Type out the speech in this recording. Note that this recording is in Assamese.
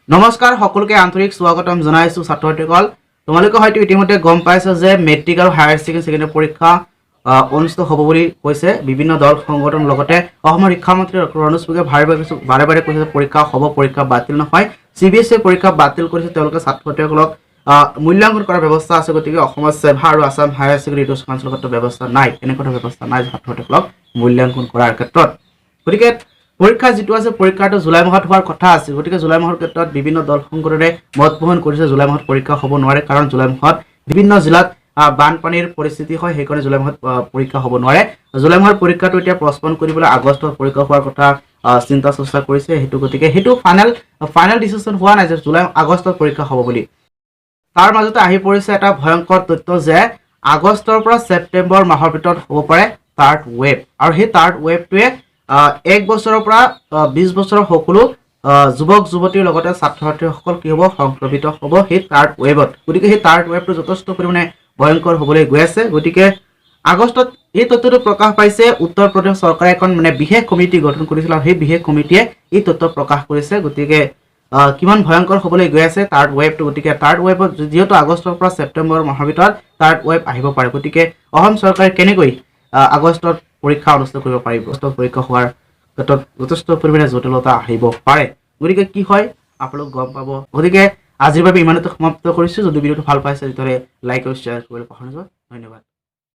নমস্কাৰ সকলোকে আন্তৰিক স্বাগতম জনাইছো ছাত্ৰসকল তোমালোকে হয়তো ইতিমধ্যে গম পাইছা যে মেট্ৰিক আৰু হায়াৰ সেকেন্ডাৰী পৰীক্ষা অনুষ্ঠিত হ'ব বুলি কৈছে বিভিন্ন দল সংগঠন লগতে অসমৰ শিক্ষামন্ত্ৰী ৰণোজ পেগুৱে বাৰে বাৰে কৈছে পৰীক্ষা হ'ব পৰীক্ষা বাতিল নহয় সিবিএসই পৰীক্ষা বাতিল কৰিছে তেওঁলোকে ছাত্ৰসকলক মূল্যাঙ্কন কৰাৰ ব্যৱস্থা আছে গতিকে অসমৰ সেভা আৰু আসাম হায়াৰ সেকেন্ডাৰী এডুকেশ্যন কাউন্সিলৰ ব্যৱস্থা নাই এনেকুৱা ব্যৱস্থা নাই ছাত্ৰসকলক মূল্যাঙ্কন কৰাৰ ক্ষেত্ৰত গতিকে পৰীক্ষা যেটো আছে পৰীক্ষাটো জুলাই মাহত হোৱাৰ কথা আছে গতিকে জুলাই মাহৰ ক্ষেত্ৰত বিভিন্ন দল সংগঠনে মত পোষণ কৰিছে জুলাই মাহত পৰীক্ষা হ'ব নোৱাৰে কাৰণ জুলাই মাহত বিভিন্ন জিলাত বানপানীৰ পৰিস্থিতি হয় সেইকাৰণে জুলাই মাহত পৰীক্ষা হ'ব নোৱাৰে জুলাই মাহৰ পৰীক্ষাটো এতিয়া পোষ্টপন কৰিবলৈ আগষ্টত পৰীক্ষা হোৱাৰ কথা চিন্তা চৰ্চা কৰিছে হেতু গতিকে হেতু ফাইনাল ডিসিশন হোৱা নাই যে জুলাই আগষ্টত পৰীক্ষা হ'ব বুলি তাৰ মাজতে আহি পৰিছে এটা ভয়ংকৰ তথ্য যে আগষ্টৰ পৰা ছেপ্টেম্বৰ মাহৰ ভিতৰত হ'ব পাৰে থাৰ্ড ৱেভ আৰু সেই থাৰ্ড ৱেভটোৱে 1 বছৰৰ পৰা 20 বছৰৰ সকলো যুৱক যুৱতীৰ লগতে ছাত্ৰছাত্ৰীসকল কি হ'ব সংক্ৰমিত হ'ব সেই থাৰ্ড ৱেভত গতিকে সেই থাৰ্ড ৱেভটো যথেষ্ট পৰিমাণে ভয়ংকৰ হ'বলৈ গৈ আছে গতিকে আগষ্টত এই তথ্যটো প্ৰকাশ পাইছে উত্তৰ প্ৰদেশ চৰকাৰে এখন বিশেষ কমিটি গঠন কৰিছিল আৰু সেই বিশেষ কমিটিয়ে এই তথ্য প্ৰকাশ কৰিছে গতিকে কিমান ভয়ংকৰ হ'বলৈ গৈ আছে থাৰ্ড ৱেভটো গতিকে থাৰ্ড ৱেভত যেহেতু আগষ্টৰ পৰা ছেপ্টেম্বৰ মাহৰ ভিতৰত থাৰ্ড ৱেভ আহিব পাৰে গতিকে অসম চৰকাৰে কেনেকৈ আগষ্টত পৰীক্ষা অনুষ্ঠিত কৰিব পাৰিব আগষ্টত পৰীক্ষা হোৱাৰ ক্ষেত্ৰত যথেষ্ট পৰিমাণে জটিলতা আহিব পাৰে গতিকে কি হয় আপোনালোক গম পাব গতিকে আজিৰ বাবে ইমানতে সমাপ্ত কৰিছো যদি ভিডিঅটো ভাল পাইছে তেতিয়াহ'লে লাইক আৰু শ্বেয়াৰ কৰিবলৈ পাহৰিব ধন্যবাদ